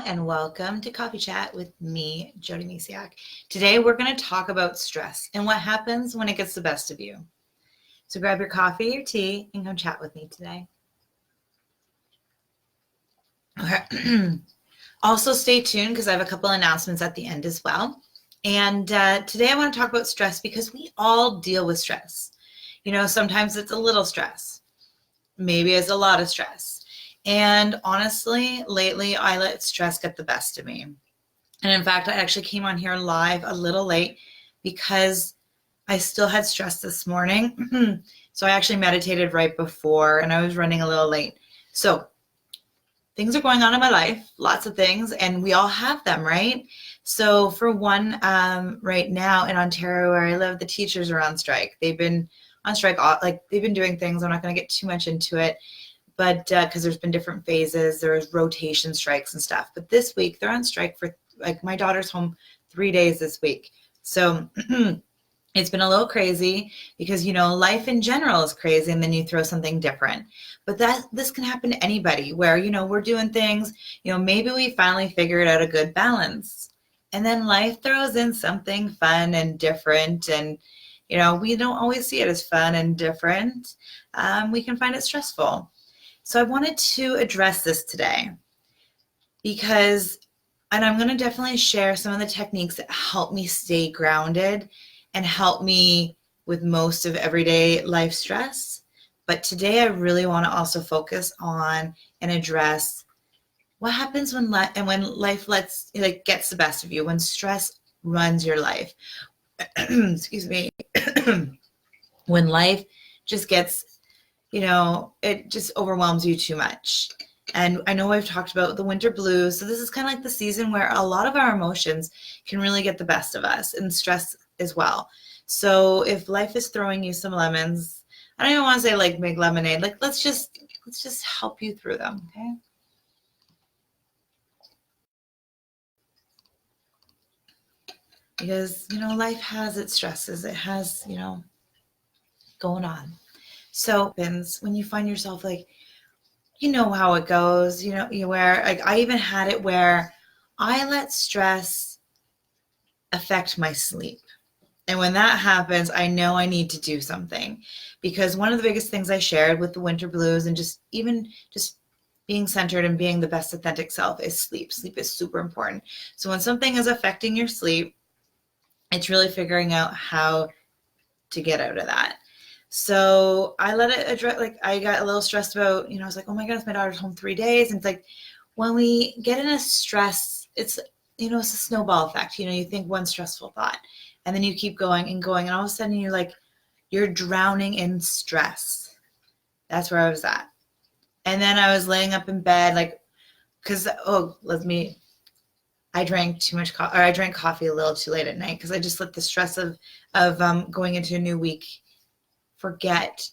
and welcome to Coffee Chat with me, Jody Misiak. Today we're going to talk about stress and what happens when it gets the best of you. So grab your coffee or tea and come chat with me today. Okay. Also stay tuned because I have a couple announcements at the end as well. And today I want to talk about stress because we all deal with stress. You know, sometimes it's a little stress. Maybe it's a lot of stress. And honestly, lately, I let stress get the best of me. And in fact, I actually came on here live a little late because I still had stress this morning. So I actually meditated right before and I was running a little late. So things are going on in my life, lots of things, and we all have them, right? So for one, right now in Ontario where I live, the teachers are on strike. They've been on strike, they've been doing things. I'm not going to get too much into it. But because there's been different phases, there's rotation strikes and stuff. But this week they're on strike for, like, my daughter's home 3 days this week. So it's been a little crazy because, you know, life in general is crazy and then you throw something different. But this can happen to anybody where, you know, we're doing things, you know, maybe we finally figured out a good balance. And then life throws in something fun and different. And, you know, we don't always see it as fun and different. We can find it stressful. So I wanted to address this today because, and I'm going to definitely share some of the techniques that help me stay grounded and help me with most of everyday life stress. But today I really want to also focus on and address what happens when life gets the best of you, when stress runs your life. Excuse me. When life just gets, you know, it just overwhelms you too much. And I know I've talked about the winter blues. So this is kind of like the season where a lot of our emotions can really get the best of us, and stress as well. So if life is throwing you some lemons, I don't even want to say like make lemonade, like let's just help you through them, okay? Because, you know, life has its stresses. It has, you know, going on. So when you find yourself like, you know how it goes, you know, where like I even had it where I let stress affect my sleep. And when that happens, I know I need to do something, because one of the biggest things I shared with the winter blues and just being centered and being the best authentic self is sleep. Sleep is super important. So when something is affecting your sleep, it's really figuring out how to get out of that. So I let it address, like I got a little stressed about, you know, I was like, oh my goodness, my daughter's home 3 days. And it's like, when we get in a stress, it's, you know, it's a snowball effect. You know, you think one stressful thought and then you keep going and going. And all of a sudden you're drowning in stress. That's where I was at. And then I was laying up in bed, like, cause, I drank too much coffee, or I drank coffee a little too late at night because I just let the stress of going into a new week forget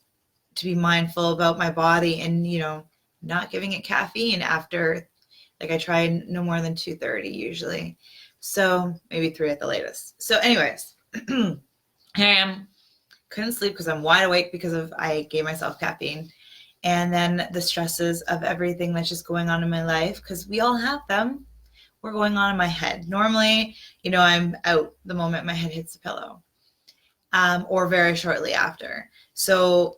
to be mindful about my body and, you know, not giving it caffeine after, like, I try no more than 2:30 usually. So maybe 3 at the latest. So anyways, here I am. Couldn't sleep because I'm wide awake because I gave myself caffeine. And then the stresses of everything that's just going on in my life, because we all have them, were going on in my head. Normally, you know, I'm out the moment my head hits the pillow, or very shortly after. So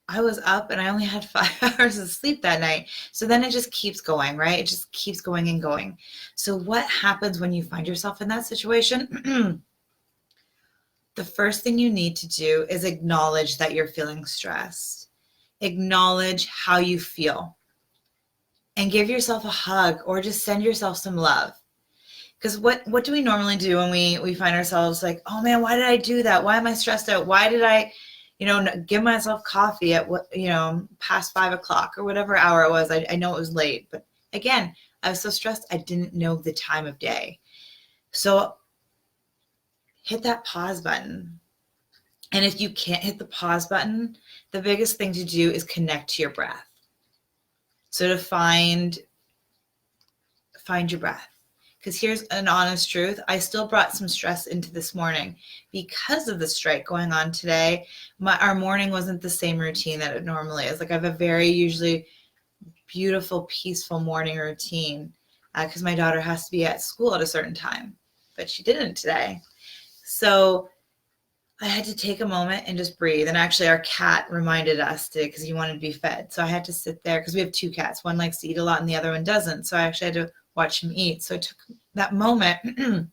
I was up and I only had 5 hours of sleep that night. So then it just keeps going, right? It just keeps going and going. So what happens when you find yourself in that situation? The first thing you need to do is acknowledge that you're feeling stressed. Acknowledge how you feel. And give yourself a hug or just send yourself some love. Because what do we normally do when we find ourselves like, oh man, why did I do that? Why am I stressed out? Why did I, you know, give myself coffee at what, you know, past 5 o'clock or whatever hour it was? I know it was late, but again, I was so stressed I didn't know the time of day. So hit that pause button. And if you can't hit the pause button, the biggest thing to do is connect to your breath. So to find your breath. Because here's an honest truth. I still brought some stress into this morning because of the strike going on today. Our morning wasn't the same routine that it normally is. Like I have a very usually beautiful, peaceful morning routine. because my daughter has to be at school at a certain time, but she didn't today. So I had to take a moment and just breathe. And actually our cat reminded us to, because he wanted to be fed. So I had to sit there because we have two cats. One likes to eat a lot and the other one doesn't. So I actually had to watch him eat. So I took that moment,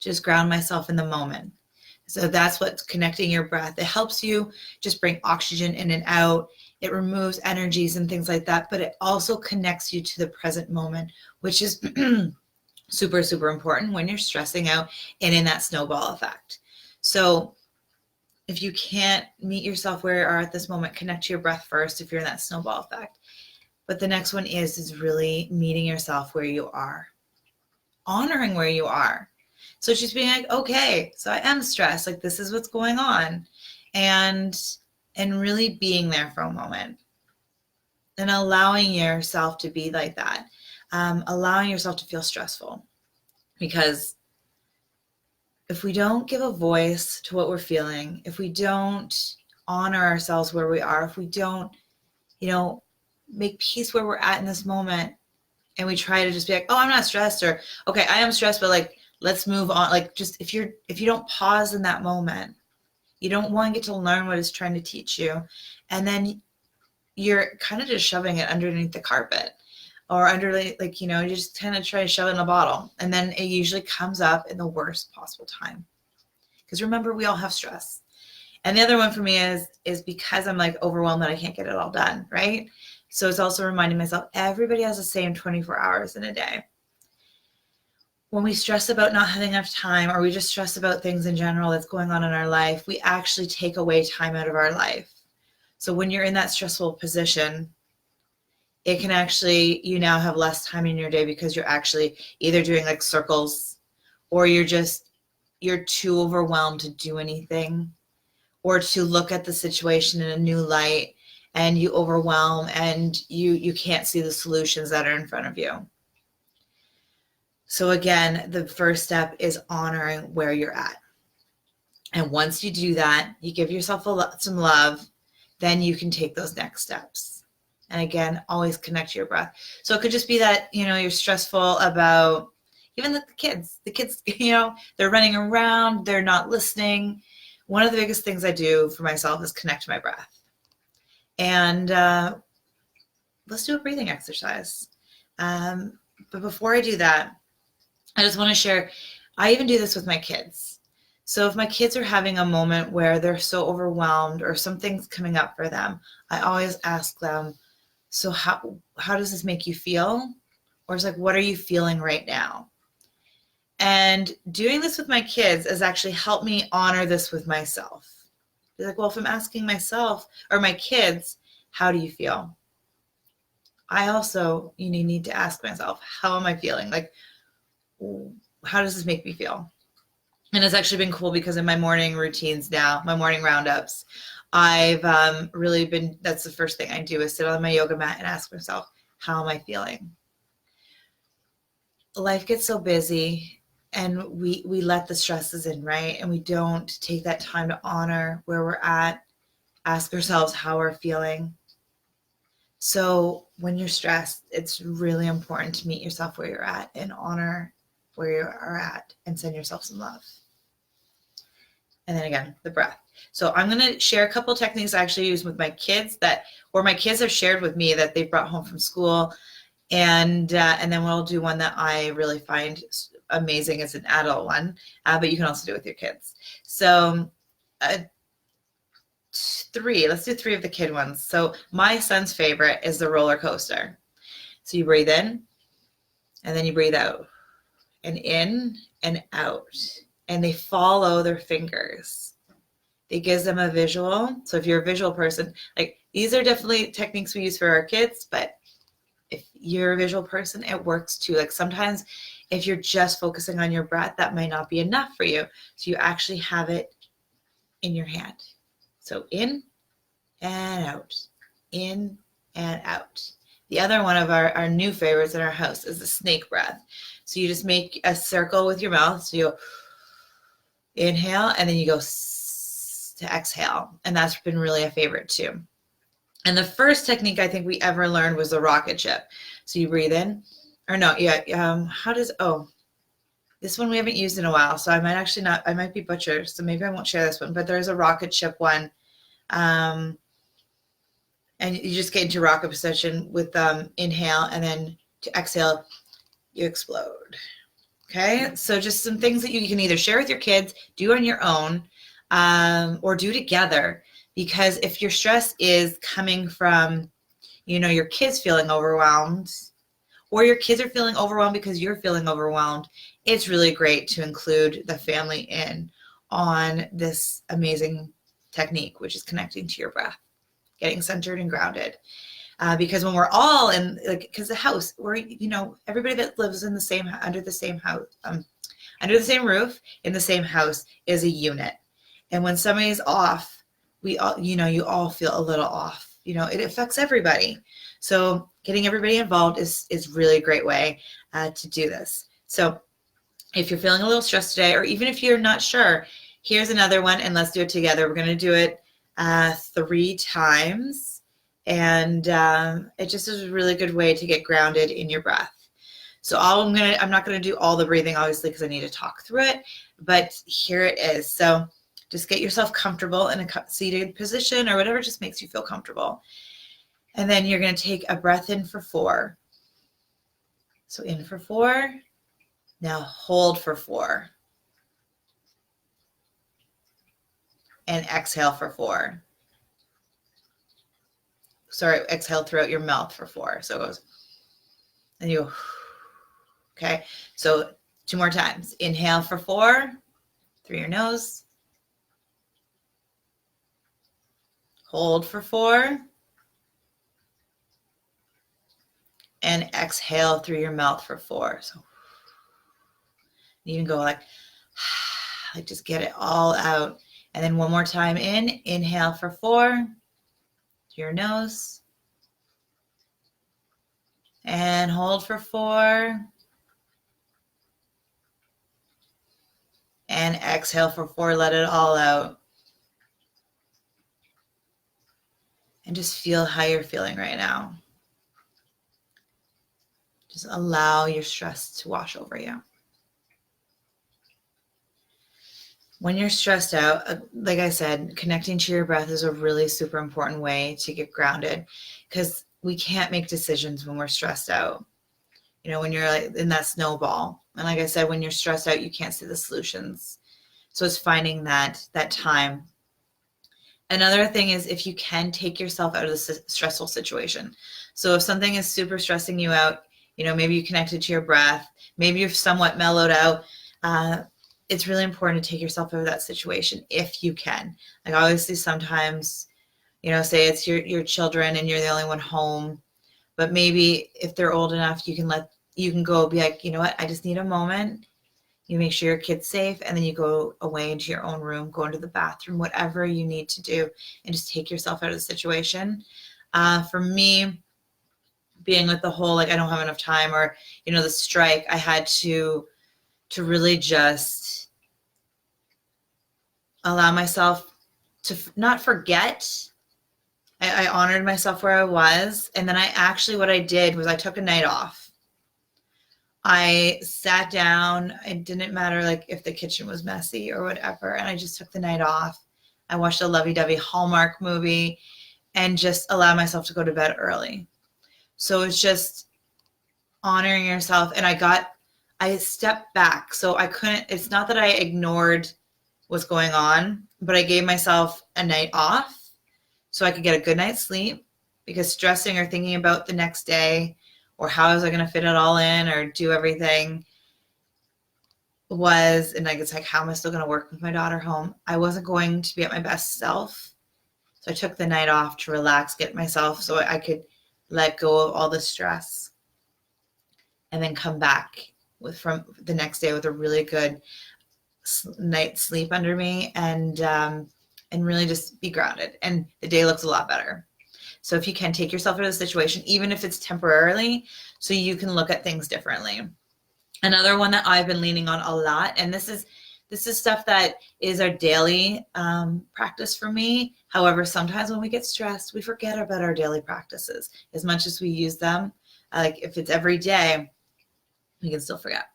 just ground myself in the moment. So that's what's connecting your breath. It helps you just bring oxygen in and out. It removes energies and things like that, but it also connects you to the present moment, which is super, super important when you're stressing out and in that snowball effect. So if you can't meet yourself where you are at this moment, connect to your breath first if you're in that snowball effect. But the next one is really meeting yourself where you are, honoring where you are. So it's just being like, okay, so I am stressed. Like, this is what's going on. And really being there for a moment and allowing yourself to be like that. Allowing yourself to feel stressful, because if we don't give a voice to what we're feeling, if we don't honor ourselves where we are, if we don't, make peace where we're at in this moment, and we try to just be like, oh, I'm not stressed, or okay, I am stressed, but like, let's move on. Like, just if you don't pause in that moment, you don't want to get to learn what it's trying to teach you. And then you're kind of just shoving it underneath the carpet, or you just kind of try to shove it in a bottle. And then it usually comes up in the worst possible time. Because remember, we all have stress. And the other one for me is because I'm like overwhelmed that I can't get it all done, right? So it's also reminding myself, everybody has the same 24 hours in a day. When we stress about not having enough time, or we just stress about things in general that's going on in our life, we actually take away time out of our life. So when you're in that stressful position, it can actually, you now have less time in your day because you're actually either doing like circles, or you're too overwhelmed to do anything, or to look at the situation in a new light, and you overwhelm and you can't see the solutions that are in front of you. So again, the first step is honoring where you're at. And once you do that, you give yourself some love, then you can take those next steps. And again, always connect to your breath. So it could just be that, you're stressful about even the kids, they're running around, they're not listening. One of the biggest things I do for myself is connect to my breath. And let's do a breathing exercise. But before I do that, I just want to share, I even do this with my kids. So if my kids are having a moment where they're so overwhelmed or something's coming up for them, I always ask them, so how does this make you feel? Or it's like, what are you feeling right now? And doing this with my kids has actually helped me honor this with myself. They're like, well, if I'm asking myself or my kids, how do you feel? I also need to ask myself, how am I feeling? Like, how does this make me feel? And it's actually been cool because in my morning routines now, my morning roundups, I've really been, that's the first thing I do is sit on my yoga mat and ask myself, how am I feeling? Life gets so busy and we let the stresses in, right? And we don't take that time to honor where we're at, ask ourselves how we're feeling. So when you're stressed, it's really important to meet yourself where you're at and honor where you are at and send yourself some love. And then again, the breath. So I'm going to share a couple techniques I actually use with my kids or my kids have shared with me that they brought home from school. And then we'll do one that I really find amazing as an adult one, but you can also do it with your kids. So let's do three of the kid ones. So my son's favorite is the roller coaster. So you breathe in and then you breathe out, and in and out, and they follow their fingers. It gives them a visual. So if you're a visual person, like these are definitely techniques we use for our kids, but if you're a visual person, it works too. Like sometimes if you're just focusing on your breath, that might not be enough for you. So you actually have it in your hand. So in and out, in and out. The other one of our new favorites in our house is the snake breath. So you just make a circle with your mouth. So you inhale and then you go to exhale. And that's been really a favorite too. And the first technique I think we ever learned was the rocket ship. So you breathe in or no, yeah, this one we haven't used in a while, so I might actually not, I might be butchered, so maybe I won't share this one, but there's a rocket ship one. And you just get into rocket position with inhale, and then to exhale, you explode. Okay, so just some things that you can either share with your kids, do on your own, or do together. Because if your stress is coming from, your kids feeling overwhelmed, or your kids are feeling overwhelmed because you're feeling overwhelmed, it's really great to include the family in on this amazing technique, which is connecting to your breath, getting centered and grounded. Because when we're all in, like, because the house, we're, everybody that lives in the same, under the same house, under the same roof, in the same house, is a unit. And when somebody's off, we all, you all feel a little off. It affects everybody. So getting everybody involved is really a great way to do this. So if you're feeling a little stressed today, or even if you're not sure, here's another one, and let's do it together. We're going to do it 3 times. And it just is a really good way to get grounded in your breath. So I'm not going to do all the breathing, obviously, because I need to talk through it, but here it is. So just get yourself comfortable in a seated position or whatever just makes you feel comfortable. And then you're going to take a breath in for 4. So in for 4. Now hold for 4. And exhale for 4. Sorry, exhale throughout your mouth for 4. So it goes, and you, okay. So 2 more times. Inhale for 4, through your nose. Hold for 4. And exhale through your mouth for 4. So you can go like just get it all out. And then 1 more time in. Inhale for 4. Your nose, and hold for 4, and exhale for 4. Let it all out, and just feel how you're feeling right now. Just allow your stress to wash over you. When you're stressed out, like I said, connecting to your breath is a really super important way to get grounded, because we can't make decisions when we're stressed out. When you're like in that snowball. And like I said, when you're stressed out, you can't see the solutions. So it's finding that time. Another thing is, if you can, take yourself out of the stressful situation. So if something is super stressing you out, maybe you connected to your breath, maybe you're somewhat mellowed out, it's really important to take yourself out of that situation if you can. Like obviously sometimes, say it's your children and you're the only one home, but maybe if they're old enough, you can go be like, you know what, I just need a moment. You make sure your kid's safe, and then you go away into your own room, go into the bathroom, whatever you need to do, and just take yourself out of the situation. For me, being with the whole, like, I don't have enough time, or, the strike, I had to really just allow myself to not forget. I honored myself where I was. And then what I did was I took a night off. I sat down. It didn't matter like if the kitchen was messy or whatever. And I just took the night off. I watched a lovey-dovey Hallmark movie and just allowed myself to go to bed early. So it's just honoring yourself. And I stepped back. So it's not that I ignored what's going on, but I gave myself a night off so I could get a good night's sleep, because stressing or thinking about the next day or how was I going to fit it all in or do everything and like, it's like, how am I still going to work with my daughter home? I wasn't going to be at my best self. So I took the night off to relax, get myself so I could let go of all the stress, and then come back from the next day with a really good night's sleep under me, and really just be grounded, and the day looks a lot better. So if you can, take yourself out of the situation, even if it's temporarily, so you can look at things differently. Another one that I've been leaning on a lot, and this is stuff that is our daily practice for me. However, sometimes when we get stressed, we forget about our daily practices as much as we use them. Like if it's every day, we can still forget.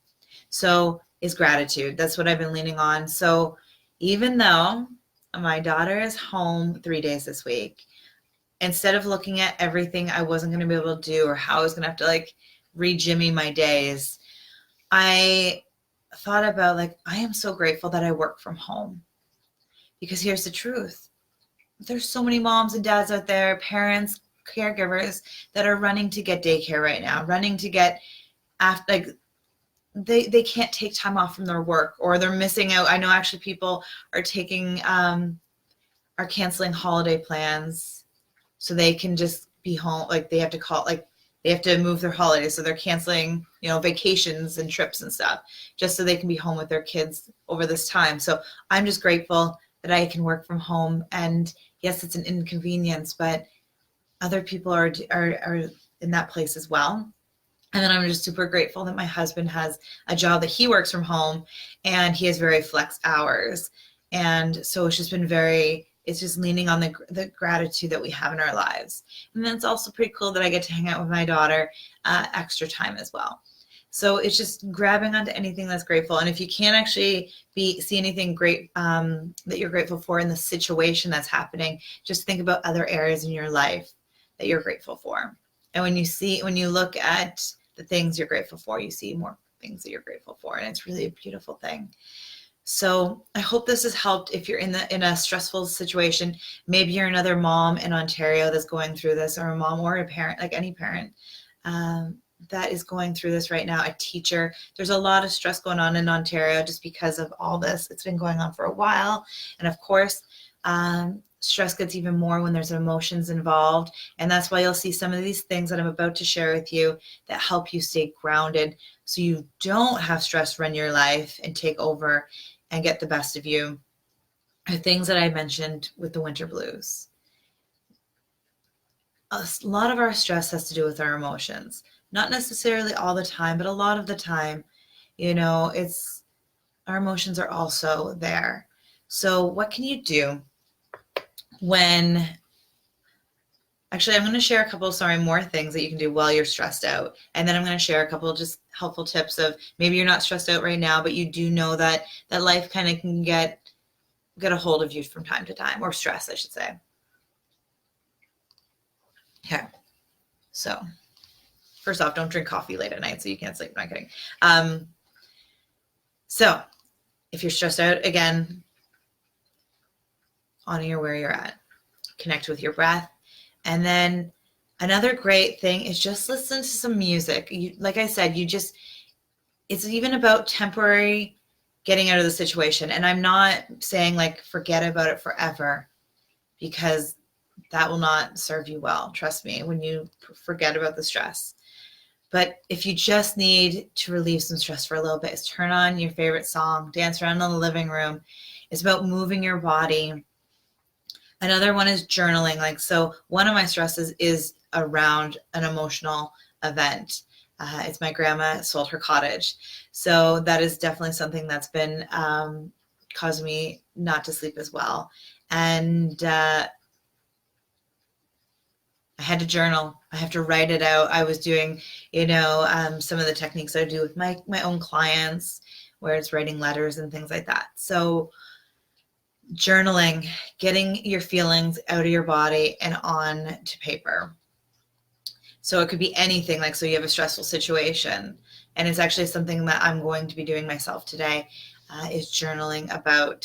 So is gratitude. That's what I've been leaning on. So even though my daughter is home 3 days this week, instead of looking at everything I wasn't going to be able to do or how I was going to have to like rejimmy my days, I thought about like, I am so grateful that I work from home, because here's the truth. There's so many moms and dads out there, parents, caregivers that are running to get daycare right now, running to get after, like they can't take time off from their work, or they're missing out. I know actually people are taking are canceling holiday plans so they can just be home. Like they have to call, like they have to move their holidays, so they're canceling, you know, vacations and trips and stuff just so they can be home with their kids over this time. So I'm just grateful that I can work from home. And yes, it's an inconvenience, but other people are in that place as well. And then I'm just super grateful that my husband has a job that he works from home, and he has very flex hours. And so it's just been it's just leaning on the gratitude that we have in our lives. And then it's also pretty cool that I get to hang out with my daughter extra time as well. So it's just grabbing onto anything that's grateful. And if you can't actually see anything great that you're grateful for in the situation that's happening, just think about other areas in your life that you're grateful for. And when you look at the things you're grateful for, you see more things that you're grateful for. And it's really a beautiful thing. So I hope this has helped. If you're in a stressful situation, maybe you're another mom in Ontario that's going through this, or a mom or a parent, like any parent that is going through this right now, a teacher. There's a lot of stress going on in Ontario just because of all this. It's been going on for a while. And of course, stress gets even more when there's emotions involved. And that's why you'll see some of these things that I'm about to share with you that help you stay grounded so you don't have stress run your life and take over and get the best of you. Are things that I mentioned with the winter blues. A lot of our stress has to do with our emotions. Not necessarily all the time, but a lot of the time, you know, our emotions are also there. So what can you do actually, I'm going to share a couple, more things that you can do while you're stressed out. And then I'm going to share a couple just helpful tips of maybe you're not stressed out right now, but you do know that life kind of can get a hold of you from time to time, or stress, I should say. Okay. So first off, don't drink coffee late at night so you can't sleep. I'm not kidding. So if you're stressed out, again, honor where you're at. Connect with your breath. And then another great thing is just listen to some music. Like I said, it's even about temporary getting out of the situation. And I'm not saying like forget about it forever, because that will not serve you well. Trust me, when you forget about the stress. But if you just need to relieve some stress for a little bit, is turn on your favorite song, dance around in the living room. It's about moving your body. Another one is journaling. Like, so one of my stresses is around an emotional event. It's my grandma sold her cottage. So that is definitely something that's been causing me not to sleep as well. And I had to journal. I have to write it out. I was doing, some of the techniques I do with my own clients, where it's writing letters and things like that. So journaling, getting your feelings out of your body and on to paper. So it could be anything, like, so you have a stressful situation, and it's actually something that I'm going to be doing myself today, is journaling about,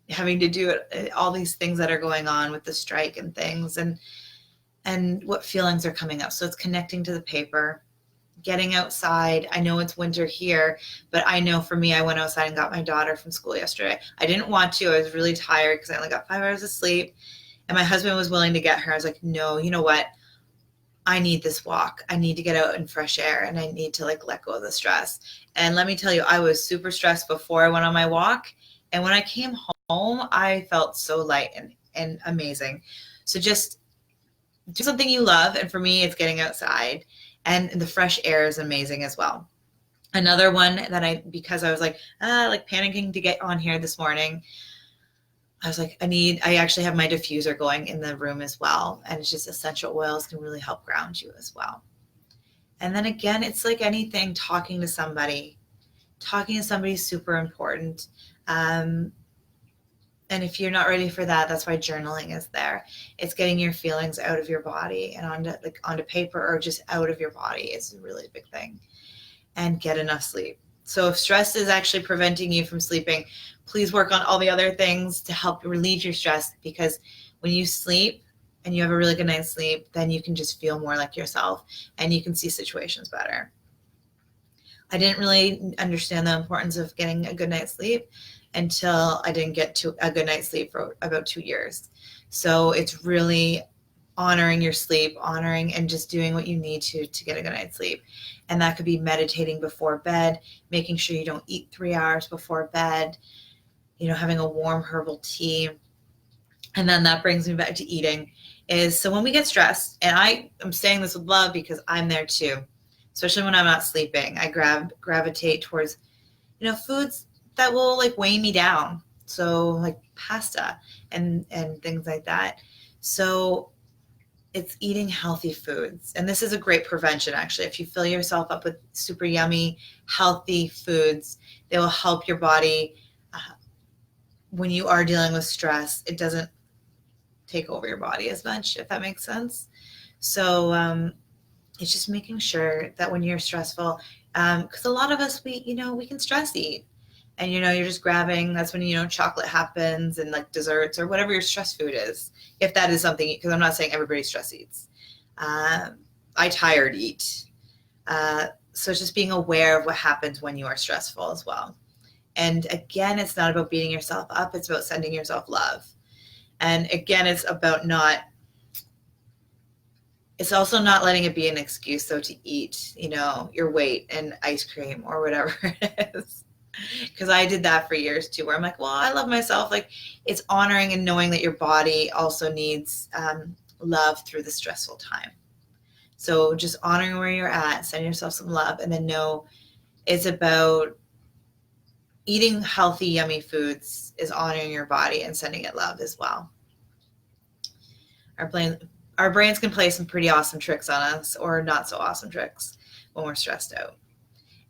having to do all these things that are going on with the strike and things, and what feelings are coming up. So it's connecting to the paper, getting outside. I know it's winter here, but I know for me, I went outside and got my daughter from school yesterday. I didn't want to. I was really tired because I only got 5 hours of sleep, and my husband was willing to get her. I was like, no, you know what? I need this walk. I need to get out in fresh air, and I need to let go of the stress. And let me tell you, I was super stressed before I went on my walk. And when I came home, I felt so light and amazing. So just do something you love. And for me, it's getting outside, and the fresh air is amazing as well. Another one that because I was panicking to get on here this morning, I was like, I actually have my diffuser going in the room as well. And it's just essential oils can really help ground you as well. And then again, it's like anything, talking to somebody. Talking to somebody is super important. And if you're not ready for that, that's why journaling is there. It's getting your feelings out of your body and onto paper, or just out of your body is a really big thing. And get enough sleep. So if stress is actually preventing you from sleeping, please work on all the other things to help relieve your stress, because when you sleep and you have a really good night's sleep, then you can just feel more like yourself and you can see situations better. I didn't really understand the importance of getting a good night's sleep until I didn't get to a good night's sleep for about 2 years. So it's really honoring your sleep, honoring and just doing what you need to get a good night's sleep. And that could be meditating before bed, making sure you don't eat 3 hours before bed, having a warm herbal tea. And then that brings me back to eating. So when we get stressed, and I'm saying this with love because I'm there too, especially when I'm not sleeping, I gravitate towards, foods that will like weigh me down. So like pasta and things like that. So it's eating healthy foods. And this is a great prevention, actually. If you fill yourself up with super yummy, healthy foods, they will help your body. When you are dealing with stress, it doesn't take over your body as much, if that makes sense. So it's just making sure that when you're stressful, because a lot of us, we can stress eat. And, you're just grabbing, that's when, chocolate happens and like desserts or whatever your stress food is. If that is something, because I'm not saying everybody stress eats. I tired eat. So it's just being aware of what happens when you are stressful as well. And again, it's not about beating yourself up. It's about sending yourself love. And again, it's also not letting it be an excuse, though, to eat, your weight and ice cream or whatever it is. Because I did that for years too, where I'm like, well, I love myself. Like, it's honoring and knowing that your body also needs love through the stressful time. So just honoring where you're at, send yourself some love, and then know it's about eating healthy, yummy foods is honoring your body and sending it love as well. Our brains can play some pretty awesome tricks on us, or not so awesome tricks when we're stressed out.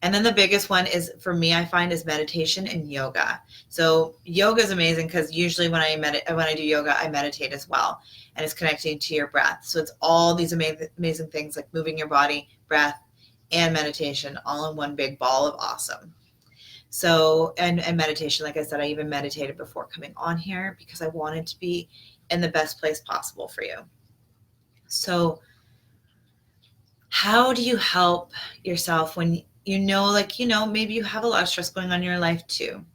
And then the biggest one is, for me, I find, is meditation and yoga. So yoga is amazing because usually when I do yoga, I meditate as well, and it's connecting to your breath. So it's all these amazing things like moving your body, breath, and meditation all in one big ball of awesome. So, and meditation, like I said, I even meditated before coming on here because I wanted to be in the best place possible for you. So how do you help yourself when maybe you have a lot of stress going on in your life too?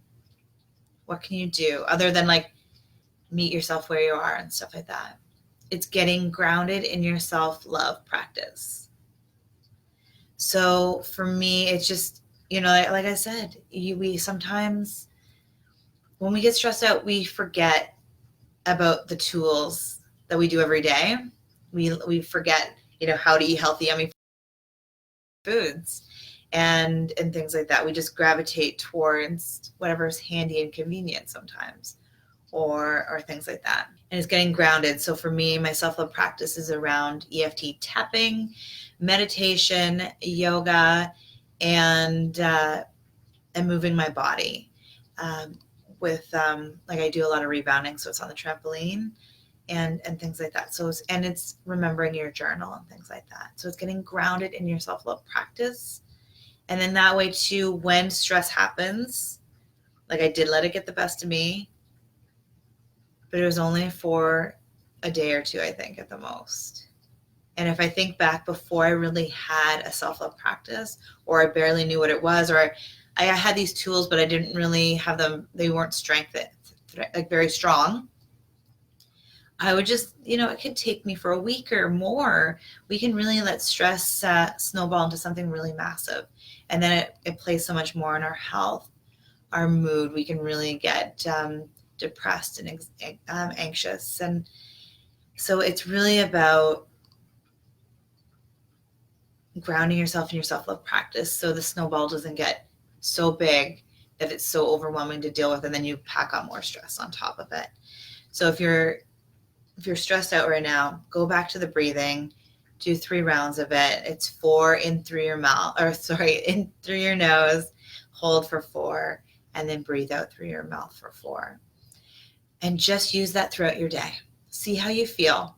What can you do other than like meet yourself where you are and stuff like that? It's getting grounded in your self-love practice. So for me, it's just, like I said, we sometimes, when we get stressed out, we forget about the tools that we do every day. We forget, how to eat healthy, yummy foods and things like that. We just gravitate towards whatever's handy and convenient sometimes, or things like that. And it's getting grounded. So for me, my self-love practice is around EFT tapping, meditation, yoga, and moving my body. I do a lot of rebounding, so it's on the trampoline and things like that. So it's remembering your journal and things like that. So it's getting grounded in your self-love practice. And then that way too, when stress happens, like I did let it get the best of me, but it was only for a day or two, I think, at the most. And if I think back before I really had a self-love practice, or I barely knew what it was, or I had these tools, but I didn't really have them, they weren't very strong. I would just, it could take me for a week or more. We can really let stress snowball into something really massive. And then it plays so much more on our health, our mood. We can really get depressed and anxious. And so it's really about grounding yourself in your self-love practice so the snowball doesn't get so big that it's so overwhelming to deal with, and then you pack on more stress on top of it. So if you're stressed out right now, go back to the breathing, do 3 rounds of it. It's 4 in through your mouth, in through your nose, hold for 4, and then breathe out through your mouth for 4. And just use that throughout your day. See how you feel.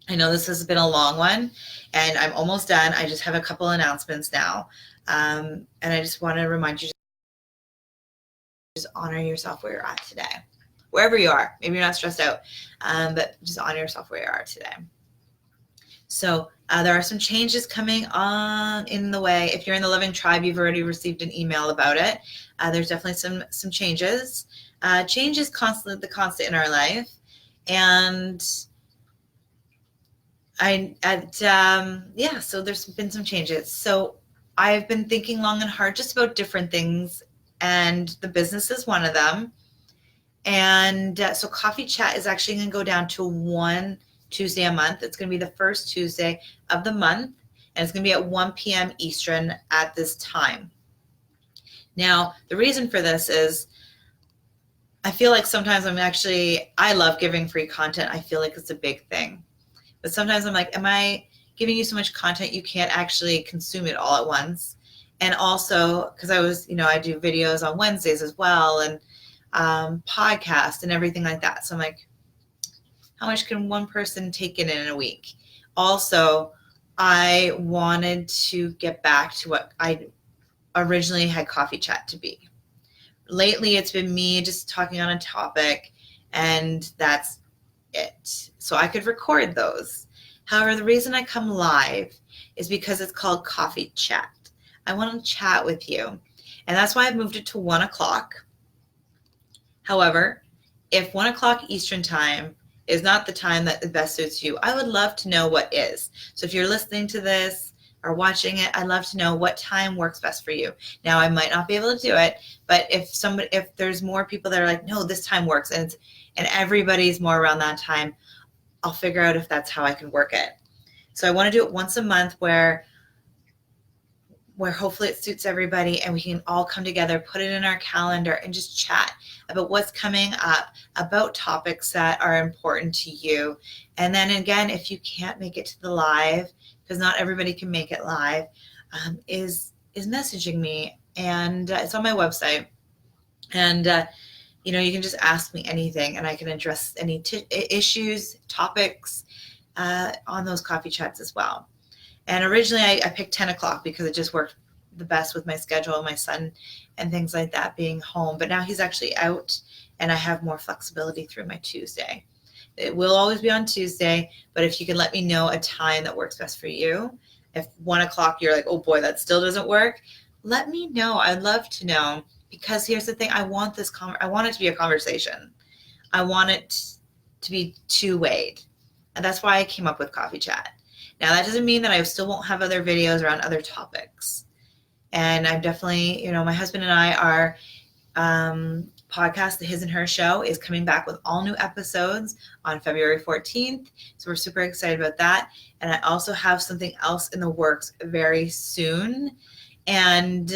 I know this has been a long one, and I'm almost done. I just have a couple announcements now. And I just want to remind you, just honor yourself where you're at today. Wherever you are. Maybe you're not stressed out, but just honor yourself where you are today. So there are some changes coming on in the way. If you're in the Living Tribe, you've already received an email about it. There's definitely some changes. Change is the constant in our life. And so there's been some changes. So I've been thinking long and hard just about different things, and the business is one of them. And so Coffee Chat is actually going to go down to 1 Tuesday a month. It's going to be the first Tuesday of the month, and it's going to be at 1 p.m. Eastern at this time. Now, the reason for this is I feel like sometimes I love giving free content. I feel like it's a big thing. But sometimes I'm like, am I giving you so much content you can't actually consume it all at once? And also, because I do videos on Wednesdays as well, and podcast and everything like that. So I'm like, how much can one person take in a week? Also, I wanted to get back to what I originally had Coffee Chat to be. Lately, it's been me just talking on a topic, and that's it. So I could record those. However, the reason I come live is because it's called Coffee Chat. I want to chat with you, and that's why I've moved it to 1 o'clock. However, if 1 o'clock Eastern time is not the time that best suits you, I would love to know what is. So if you're listening to this or watching it, I'd love to know what time works best for you. Now, I might not be able to do it, but if there's more people that are like, no, this time works, and everybody's more around that time, I'll figure out if that's how I can work it. So I want to do it once a month where hopefully it suits everybody, and we can all come together, put it in our calendar, and just chat about what's coming up, about topics that are important to you. And then again, if you can't make it to the live, because not everybody can make it live, is messaging me, and it's on my website. And you can just ask me anything, and I can address any issues, topics on those coffee chats as well. And originally I picked 10 o'clock because it just worked the best with my schedule, my son and things like that being home. But now he's actually out, and I have more flexibility through my Tuesday. It will always be on Tuesday, but if you can let me know a time that works best for you, if 1 o'clock you're like, oh boy, that still doesn't work, let me know. I'd love to know, because here's the thing. I want it to be a conversation. I want it to be two-wayed. And that's why I came up with Coffee Chat. Now, that doesn't mean that I still won't have other videos around other topics. And I'm definitely, my husband and I, our podcast, The His and Her Show, is coming back with all new episodes on February 14th. So we're super excited about that. And I also have something else in the works very soon. And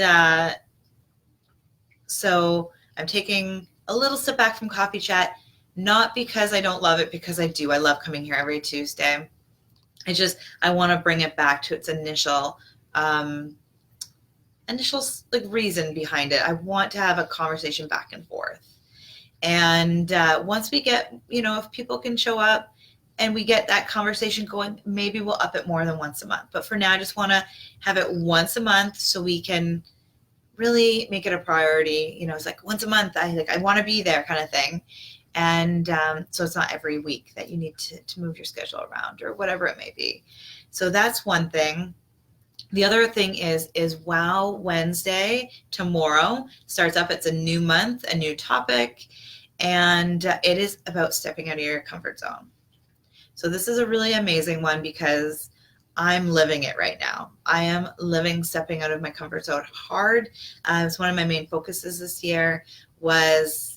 so I'm taking a little step back from Coffee Chat, not because I don't love it, because I do. I love coming here every Tuesday. I want to bring it back to its initial reason behind it. I want to have a conversation back and forth. And once we get, if people can show up and we get that conversation going, maybe we'll up it more than once a month. But for now, I just want to have it once a month so we can really make it a priority. It's like once a month, I want to be there kind of thing. And so it's not every week that you need to move your schedule around or whatever it may be. So that's one thing. The other thing is Wow Wednesday tomorrow starts up. It's a new month, a new topic, and it is about stepping out of your comfort zone. So this is a really amazing one because I'm living it right now. I am living stepping out of my comfort zone hard. It's one of my main focuses this year was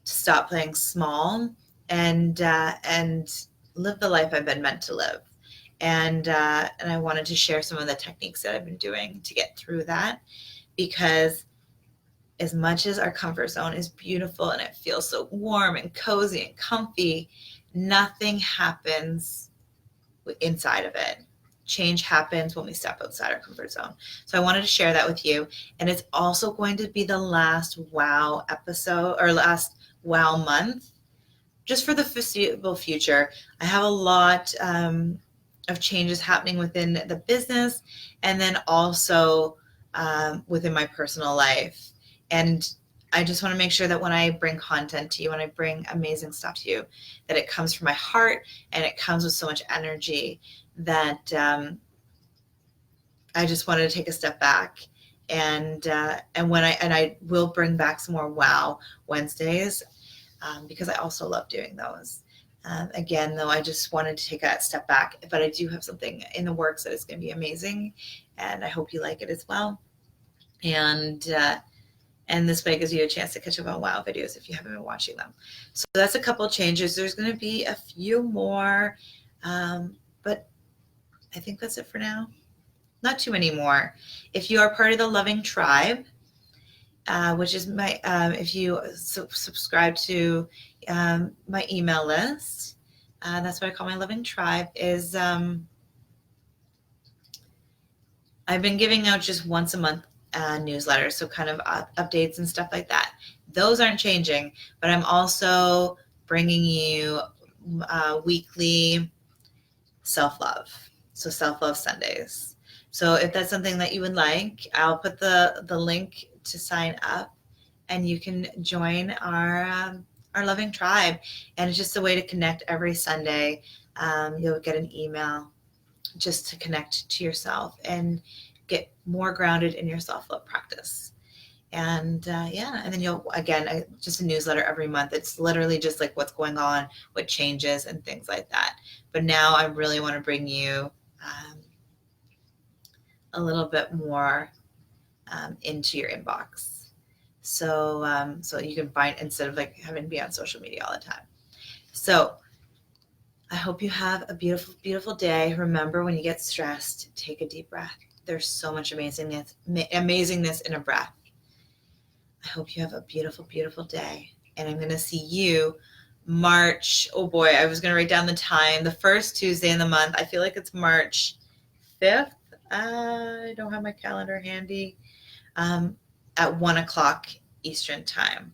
to stop playing small and live the life I've been meant to live. And I wanted to share some of the techniques that I've been doing to get through that, because as much as our comfort zone is beautiful and it feels so warm and cozy and comfy, nothing happens inside of it. Change happens when we step outside our comfort zone. So I wanted to share that with you. And it's also going to be the last wow episode, or last wow month, just for the foreseeable future. I have a lot of changes happening within the business, and then also within my personal life. And I just want to make sure that when I bring content to you, when I bring amazing stuff to you, that it comes from my heart and it comes with so much energy that I just wanted to take a step back. And I will bring back some more Wow Wednesdays, because I also love doing those. Again, though, I just wanted to take that step back, but I do have something in the works that is going to be amazing, and I hope you like it as well. And this way gives you a chance to catch up on Wow videos if you haven't been watching them. So that's a couple of changes. There's going to be a few more, but I think that's it for now. Not too many more. If you are part of the Loving Tribe, which is my, if you subscribe to my email list, that's what I call my Loving Tribe, is I've been giving out just once a month newsletters, so kind of updates and stuff like that. Those aren't changing, but I'm also bringing you weekly self-love, so self-love Sundays. So if that's something that you would like, I'll put the link to sign up, and you can join our Loving Tribe. And it's just a way to connect every Sunday. You'll get an email just to connect to yourself and get more grounded in your self-love practice. And and then you'll, again, just a newsletter every month. It's literally just like what's going on, what changes, and things like that. But now I really want to bring you a little bit more into your inbox. So so you can find, instead of like having to be on social media all the time. So I hope you have a beautiful, beautiful day. Remember, when you get stressed, take a deep breath. There's so much amazingness in a breath. I hope you have a beautiful, beautiful day. And I'm going to see you March. Oh boy, I was going to write down the time. The first Tuesday in the month. I feel like it's March 5th. I don't have my calendar handy. At 1 o'clock Eastern time.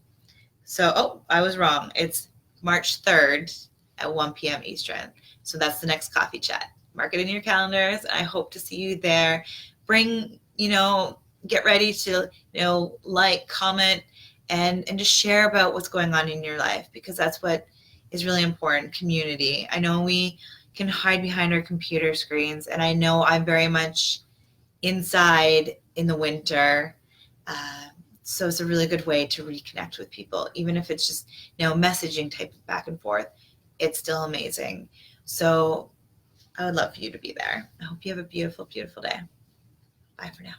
So, I was wrong. It's March 3rd at 1 p.m. Eastern. So that's the next coffee chat. Mark it in your calendars. I hope to see you there. Bring, get ready to, like, comment, and just share about what's going on in your life, because that's what is really important. Community. I know we can hide behind our computer screens, and I know I'm very much inside in the winter. So it's a really good way to reconnect with people, even if it's just, messaging type of back and forth. It's still amazing. So I would love for you to be there. I hope you have a beautiful, beautiful day. Bye for now.